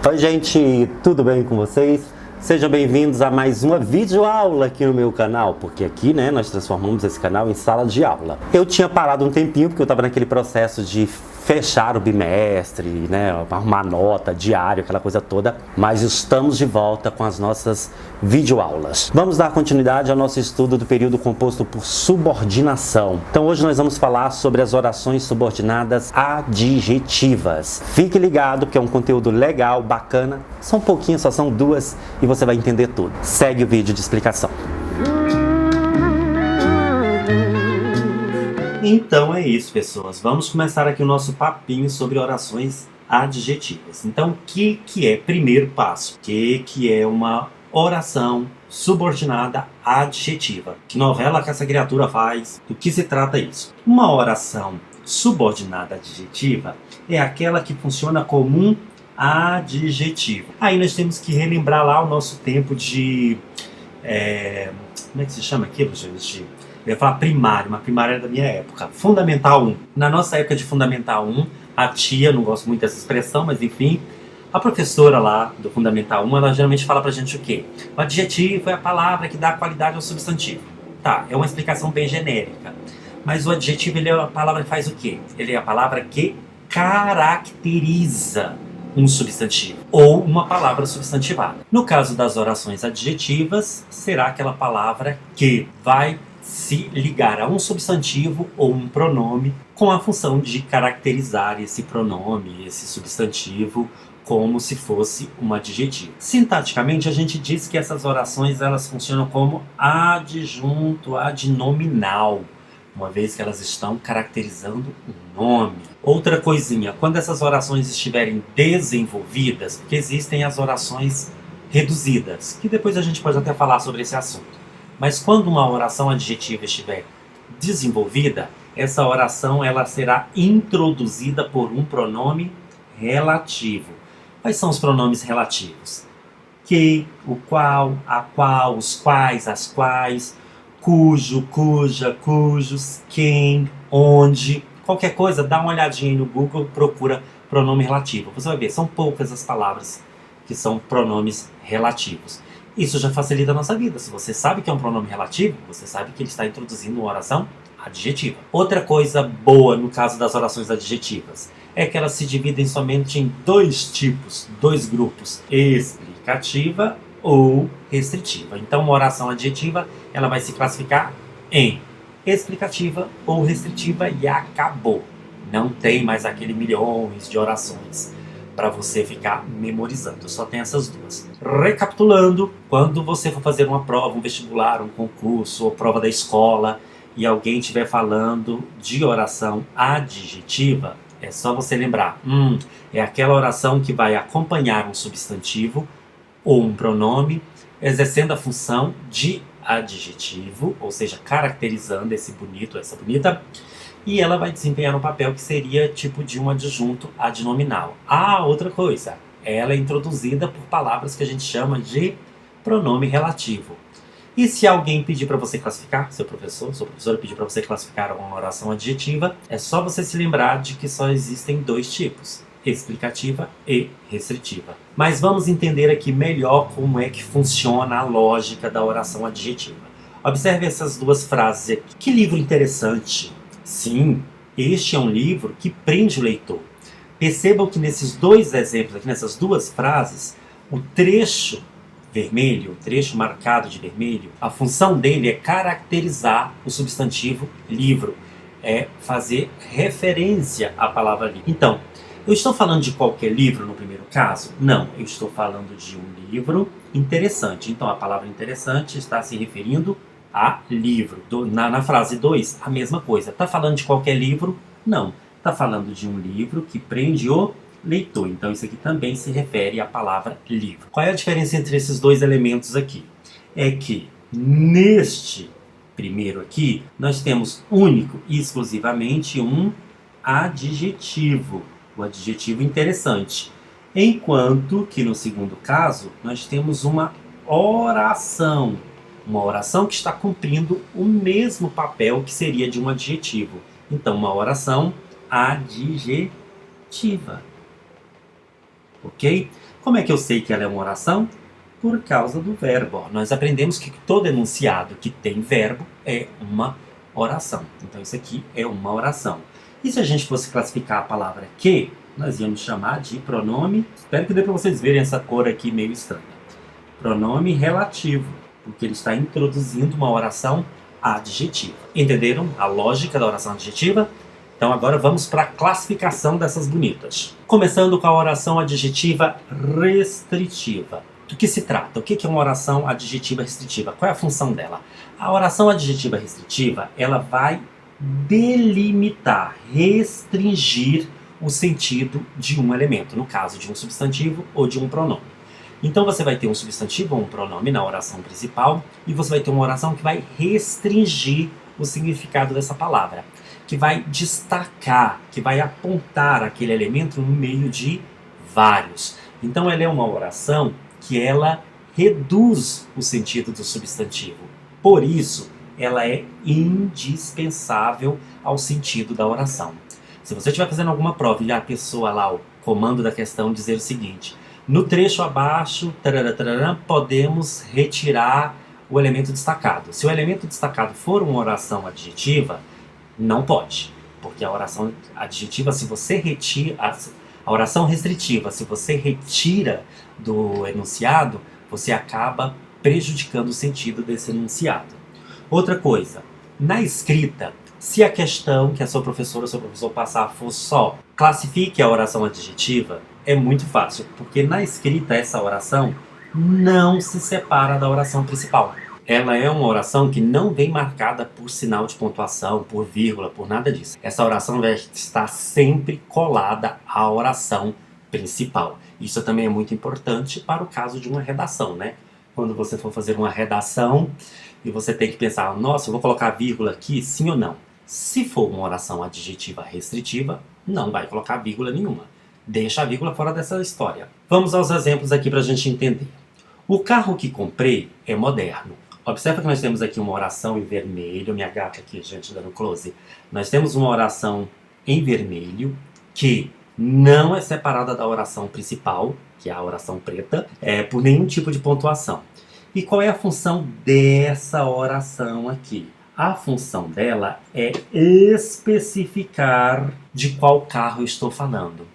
Oi gente, tudo bem com vocês? Sejam bem-vindos a mais uma videoaula aqui no meu canal, porque aqui, né, nós transformamos esse canal em sala de aula. Eu tinha parado um tempinho, porque eu estava naquele processo de fechar o bimestre, né, arrumar nota, diário, aquela coisa toda, mas estamos de volta com as nossas videoaulas. Vamos dar continuidade ao nosso estudo do período composto por subordinação. Então hoje nós vamos falar sobre as orações subordinadas adjetivas. Fique ligado, porque é um conteúdo legal, bacana, são pouquinhas, só são duas e você vai entender tudo. Segue o vídeo de explicação. Então é isso, pessoas. Vamos começar aqui o nosso papinho sobre orações adjetivas. Então, o que é primeiro passo? O que é uma oração subordinada adjetiva? Que novela que essa criatura faz? Do que se trata isso? Uma oração subordinada adjetiva é aquela que funciona como um adjetivo. Aí nós temos que relembrar lá o nosso tempo de... como é que se chama aquilo, gente? Eu ia falar primário, mas primário era da minha época. Fundamental 1. Na nossa época de Fundamental 1, a tia, não gosto muito dessa expressão, mas enfim, a professora lá do Fundamental 1, ela geralmente fala pra gente o quê? O adjetivo é a palavra que dá qualidade ao substantivo. Tá, é uma explicação bem genérica. Mas o adjetivo, ele é a palavra que faz o quê? Ele é a palavra que caracteriza um substantivo ou uma palavra substantivada. No caso das orações adjetivas, será aquela palavra que vai se ligar a um substantivo ou um pronome com a função de caracterizar esse pronome, esse substantivo, como se fosse um adjetivo. Sintaticamente, a gente diz que essas orações elas funcionam como adjunto adnominal, uma vez que elas estão caracterizando um nome. Outra coisinha, quando essas orações estiverem desenvolvidas, porque existem as orações reduzidas, que depois a gente pode até falar sobre esse assunto. Mas quando uma oração adjetiva estiver desenvolvida, essa oração ela será introduzida por um pronome relativo. Quais são os pronomes relativos? Que, o qual, a qual, os quais, as quais, cujo, cuja, cujos, quem, onde. Qualquer coisa, dá uma olhadinha aí no Google, procura pronome relativo. Você vai ver, são poucas as palavras que são pronomes relativos. Isso já facilita a nossa vida. Se você sabe que é um pronome relativo, você sabe que ele está introduzindo uma oração adjetiva. Outra coisa boa no caso das orações adjetivas é que elas se dividem somente em dois tipos, dois grupos, explicativa ou restritiva. Então, uma oração adjetiva, ela vai se classificar em explicativa ou restritiva e acabou. Não tem mais aquele milhões de orações para você ficar memorizando. Só tem essas duas. Recapitulando, quando você for fazer uma prova, um vestibular, um concurso ou prova da escola e alguém estiver falando de oração adjetiva, é só você lembrar, é aquela oração que vai acompanhar um substantivo ou um pronome, exercendo a função de adjetivo, ou seja, caracterizando esse bonito, essa bonita, e ela vai desempenhar um papel que seria tipo de um adjunto adnominal. Outra coisa, ela é introduzida por palavras que a gente chama de pronome relativo. E se alguém pedir para você classificar, seu professor, sua professora pedir para você classificar uma oração adjetiva, é só você se lembrar de que só existem dois tipos, explicativa e restritiva. Mas vamos entender aqui melhor como é que funciona a lógica da oração adjetiva. Observe essas duas frases aqui. Que livro interessante! Sim, este é um livro que prende o leitor. Percebam que nesses dois exemplos, aqui nessas duas frases, o trecho vermelho, o trecho marcado de vermelho, a função dele é caracterizar o substantivo livro, é fazer referência à palavra livro. Então, eu estou falando de qualquer livro no primeiro caso? Não, eu estou falando de um livro interessante. Então, a palavra interessante está se referindo a livro. Na frase 2, a mesma coisa. Está falando de qualquer livro? Não. Está falando de um livro que prende o leitor. Então, isso aqui também se refere à palavra livro. Qual é a diferença entre esses dois elementos aqui? É que neste primeiro aqui, nós temos único e exclusivamente um adjetivo. O adjetivo interessante. Enquanto que no segundo caso, nós temos uma oração. Uma oração que está cumprindo o mesmo papel que seria de um adjetivo. Então, uma oração adjetiva. Ok? Como é que eu sei que ela é uma oração? Por causa do verbo. Ó. Nós aprendemos que todo enunciado que tem verbo é uma oração. Então isso aqui é uma oração. E se a gente fosse classificar a palavra que, nós íamos chamar de pronome, espero que dê para vocês verem essa cor aqui meio estranha. Pronome relativo, porque ele está introduzindo uma oração adjetiva. Entenderam a lógica da oração adjetiva? Então agora vamos para a classificação dessas bonitas. Começando com a oração adjetiva restritiva. Do que se trata? O que é uma oração adjetiva restritiva? Qual é a função dela? A oração adjetiva restritiva, ela vai delimitar, restringir o sentido de um elemento, no caso de um substantivo ou de um pronome. Então você vai ter um substantivo ou um pronome na oração principal e você vai ter uma oração que vai restringir o significado dessa palavra, que vai destacar, que vai apontar aquele elemento no meio de vários. Então ela é uma oração que ela reduz o sentido do substantivo. Por isso, ela é indispensável ao sentido da oração. Se você estiver fazendo alguma prova e a pessoa lá, o comando da questão, dizer o seguinte: no trecho abaixo, podemos retirar o elemento destacado. Se o elemento destacado for uma oração adjetiva, não pode. Porque a oração adjetiva, se você retira... A oração restritiva, se você retira do enunciado, você acaba prejudicando o sentido desse enunciado. Outra coisa, na escrita, se a questão que a sua professora ou seu professor passar for só classifique a oração adjetiva, é muito fácil, porque na escrita essa oração não se separa da oração principal. Ela é uma oração que não vem marcada por sinal de pontuação, por vírgula, por nada disso. Essa oração vai estar sempre colada à oração principal. Isso também é muito importante para o caso de uma redação, né? Quando você for fazer uma redação e você tem que pensar, nossa, eu vou colocar vírgula aqui, sim ou não? Se for uma oração adjetiva restritiva, não vai colocar vírgula nenhuma. Deixa a vírgula fora dessa história. Vamos aos exemplos aqui para a gente entender. O carro que comprei é moderno. Observa que nós temos aqui uma oração em vermelho. Minha gata aqui, gente, dando close. Nós temos uma oração em vermelho que não é separada da oração principal, que é a oração preta, por nenhum tipo de pontuação. E qual é a função dessa oração aqui? A função dela é especificar de qual carro eu estou falando.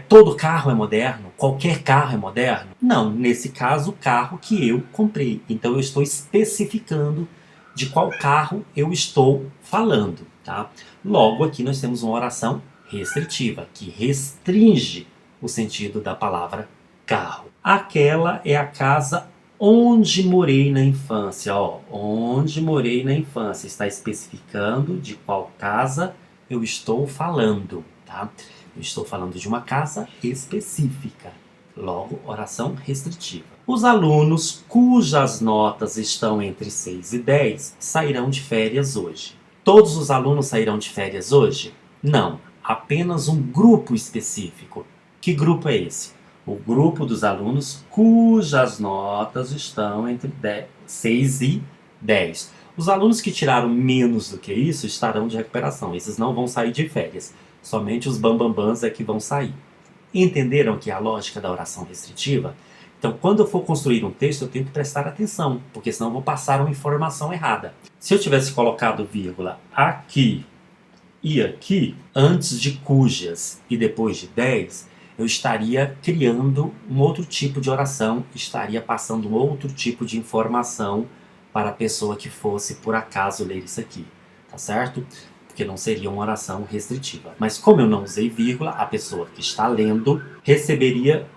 Todo carro é moderno? Qualquer carro é moderno? Não, nesse caso, o carro que eu comprei. Então eu estou especificando de qual carro eu estou falando. Tá? Logo, aqui nós temos uma oração restritiva, que restringe o sentido da palavra carro. Aquela é a casa onde morei na infância. Ó, onde morei na infância. Está especificando de qual casa eu estou falando. Tá? Eu estou falando de uma casa específica. Logo, oração restritiva. Os alunos cujas notas estão entre 6 e 10 sairão de férias hoje. Todos os alunos sairão de férias hoje? Não. Apenas um grupo específico. Que grupo é esse? O grupo dos alunos cujas notas estão entre 6 e 10. Os alunos que tiraram menos do que isso estarão de recuperação. Esses não vão sair de férias. Somente os bambambãs é que vão sair. Entenderam que é a lógica da oração restritiva? Então, quando eu for construir um texto, eu tenho que prestar atenção, porque senão eu vou passar uma informação errada. Se eu tivesse colocado vírgula aqui e aqui, antes de cujas e depois de 10, eu estaria criando um outro tipo de oração, estaria passando um outro tipo de informação para a pessoa que fosse, por acaso, ler isso aqui. Tá certo? Porque não seria uma oração restritiva. Mas como eu não usei vírgula, a pessoa que está lendo receberia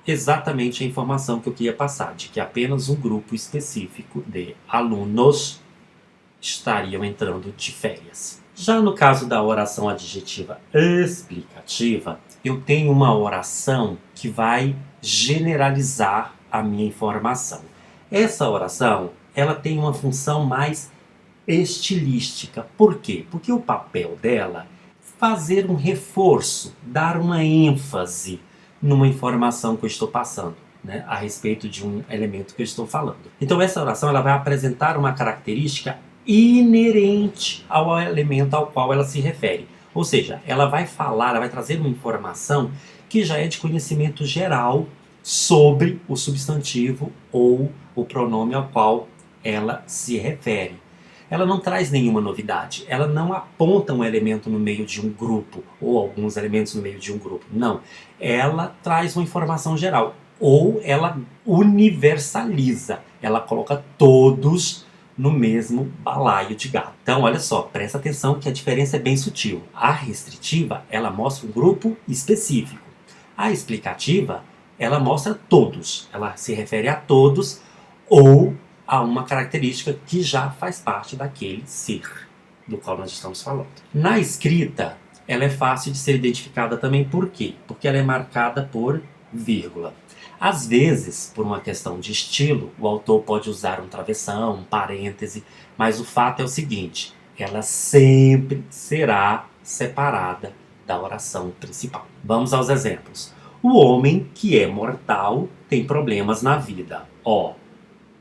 exatamente a informação que eu queria passar, de que apenas um grupo específico de alunos estariam entrando de férias. Já no caso da oração adjetiva explicativa, eu tenho uma oração que vai generalizar a minha informação. Essa oração, ela tem uma função mais estilística. Por quê? Porque o papel dela é fazer um reforço, dar uma ênfase numa informação que eu estou passando, né, a respeito de um elemento que eu estou falando. Então essa oração ela vai apresentar uma característica inerente ao elemento ao qual ela se refere. Ou seja, ela vai falar, ela vai trazer uma informação que já é de conhecimento geral sobre o substantivo ou o pronome ao qual ela se refere. Ela não traz nenhuma novidade, ela não aponta um elemento no meio de um grupo, ou alguns elementos no meio de um grupo, não. Ela traz uma informação geral, ou ela universaliza, ela coloca todos no mesmo balaio de gato. Então, olha só, presta atenção que a diferença é bem sutil. A restritiva, ela mostra um grupo específico. A explicativa, ela mostra todos, ela se refere a todos ou a uma característica que já faz parte daquele ser do qual nós estamos falando. Na escrita, ela é fácil de ser identificada também. Por quê? Porque ela é marcada por vírgula. Às vezes, por uma questão de estilo, o autor pode usar um travessão, um parêntese, mas o fato é o seguinte, ela sempre será separada da oração principal. Vamos aos exemplos. O homem que é mortal tem problemas na vida. Ó,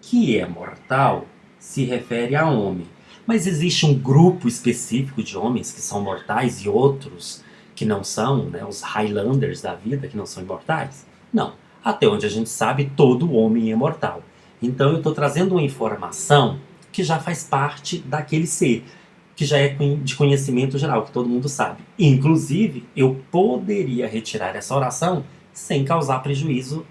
que é mortal se refere a homem. Mas existe um grupo específico de homens que são mortais e outros que não são, né, os Highlanders da vida, que não são imortais? Não. Até onde a gente sabe, todo homem é mortal. Então eu estou trazendo uma informação que já faz parte daquele ser, que já é de conhecimento geral, que todo mundo sabe. Inclusive, eu poderia retirar essa oração sem causar prejuízo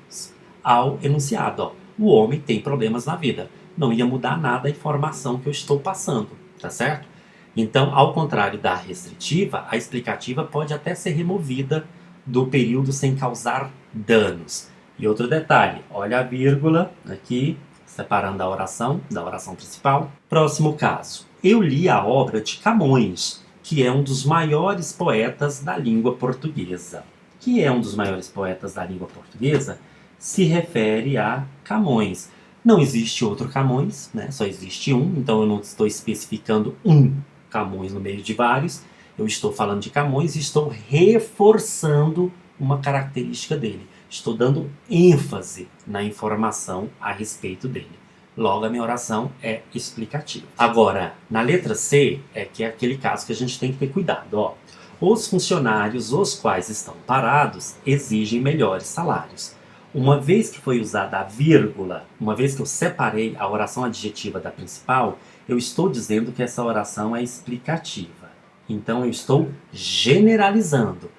ao enunciado. Ó, o homem tem problemas na vida. Não ia mudar nada a informação que eu estou passando, tá certo? Então, ao contrário da restritiva, a explicativa pode até ser removida do período sem causar danos. E outro detalhe, olha a vírgula aqui, separando a oração da oração principal. Próximo caso. Eu li a obra de Camões, que é um dos maiores poetas da língua portuguesa. Que é um dos maiores poetas da língua portuguesa, se refere a Camões. Não existe outro Camões, né? Só existe um, então eu não estou especificando um Camões no meio de vários. Eu estou falando de Camões e estou reforçando uma característica dele. Estou dando ênfase na informação a respeito dele. Logo, a minha oração é explicativa. Agora, na letra C, que é aquele caso que a gente tem que ter cuidado. Ó. Os funcionários, os quais estão parados, exigem melhores salários. Uma vez que foi usada a vírgula, uma vez que eu separei a oração adjetiva da principal, eu estou dizendo que essa oração é explicativa. Então, eu estou generalizando.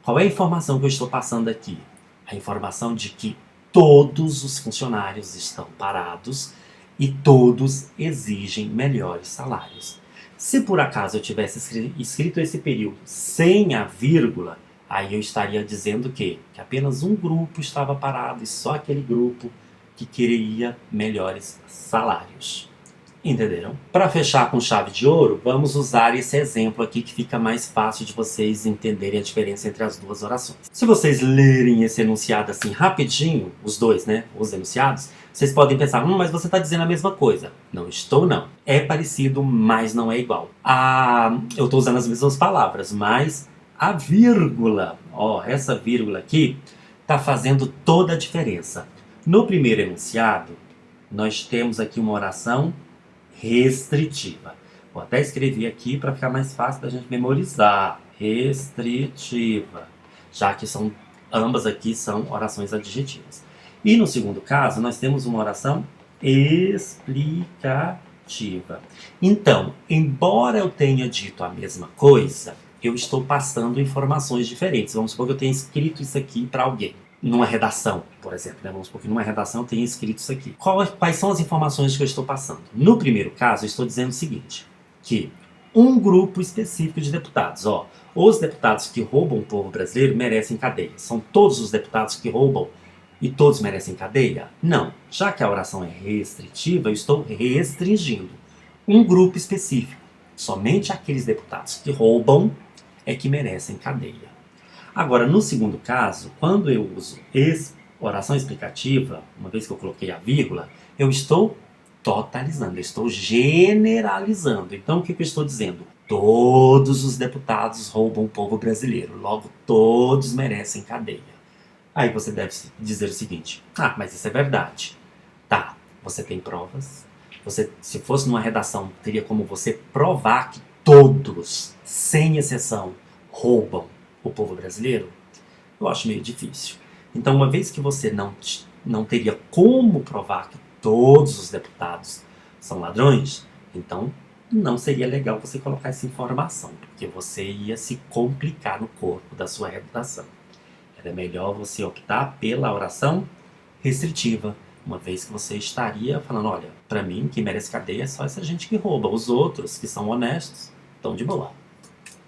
Qual é a informação que eu estou passando aqui? A informação de que todos os funcionários estão parados e todos exigem melhores salários. Se por acaso eu tivesse escrito esse período sem a vírgula, aí eu estaria dizendo que apenas um grupo estava parado e só aquele grupo que queria melhores salários. Entenderam? Para fechar com chave de ouro, vamos usar esse exemplo aqui que fica mais fácil de vocês entenderem a diferença entre as duas orações. Se vocês lerem esse enunciado assim rapidinho, os dois, né, os enunciados, vocês podem pensar, mas você está dizendo a mesma coisa. Não estou, não. É parecido, mas não é igual. Eu estou usando as mesmas palavras, mas a vírgula, ó, essa vírgula aqui, está fazendo toda a diferença. No primeiro enunciado, nós temos aqui uma oração restritiva. Vou até escrever aqui para ficar mais fácil da gente memorizar. Restritiva. Já que ambas aqui são orações adjetivas. E no segundo caso, nós temos uma oração explicativa. Então, embora eu tenha dito a mesma coisa, eu estou passando informações diferentes. Vamos supor que eu tenha escrito isso aqui para alguém. Numa redação, por exemplo, né? Vamos supor que numa redação eu tenha escrito isso aqui. Quais são as informações que eu estou passando? No primeiro caso, eu estou dizendo o seguinte, que um grupo específico de deputados, ó, os deputados que roubam o povo brasileiro merecem cadeia. São todos os deputados que roubam e todos merecem cadeia? Não. Já que a oração é restritiva, eu estou restringindo um grupo específico. Somente aqueles deputados que roubam é que merecem cadeia. Agora, no segundo caso, quando eu uso oração explicativa, uma vez que eu coloquei a vírgula, eu estou totalizando, eu estou generalizando. Então, o que eu estou dizendo? Todos os deputados roubam o povo brasileiro, logo todos merecem cadeia. Aí você deve dizer o seguinte, mas isso é verdade. Tá, você tem provas? Se fosse numa redação, teria como você provar que todos, sem exceção, roubam o povo brasileiro? Eu acho meio difícil. Então, uma vez que você não teria como provar que todos os deputados são ladrões, então não seria legal você colocar essa informação, porque você ia se complicar no corpo da sua reputação. Era melhor você optar pela oração restritiva, uma vez que você estaria falando, olha, para mim, quem merece cadeia é só essa gente que rouba. Os outros, que são honestos, estão de boa.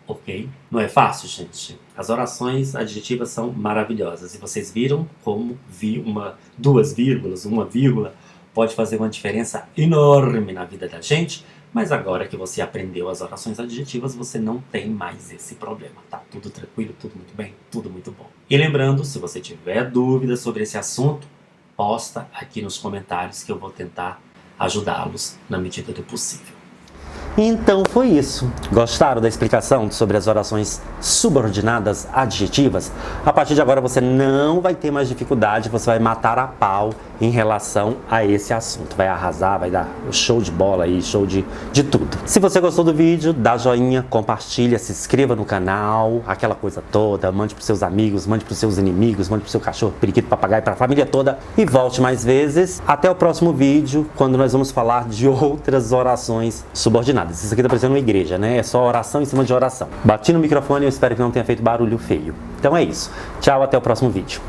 Ok? Não é fácil, gente. As orações adjetivas são maravilhosas. E vocês viram como duas vírgulas, uma vírgula, pode fazer uma diferença enorme na vida da gente. Mas agora que você aprendeu as orações adjetivas, você não tem mais esse problema. Tá tudo tranquilo, tudo muito bem, tudo muito bom. E lembrando, se você tiver dúvidas sobre esse assunto, posta aqui nos comentários que eu vou tentar ajudá-los na medida do possível. Então foi isso. Gostaram da explicação sobre as orações subordinadas adjetivas? A partir de agora você não vai ter mais dificuldade, você vai matar a pau em relação a esse assunto. Vai arrasar, vai dar show de bola aí, show de tudo. Se você gostou do vídeo, dá joinha, compartilha, se inscreva no canal, aquela coisa toda, mande para seus amigos, mande para seus inimigos, mande para seu cachorro, periquito, papagaio, para a família toda e volte mais vezes. Até o próximo vídeo, quando nós vamos falar de outras orações subordinadas. Isso aqui tá parecendo uma igreja, né? É só oração em cima de oração. Bati no microfone e eu espero que não tenha feito barulho feio. Então é isso. Tchau, até o próximo vídeo.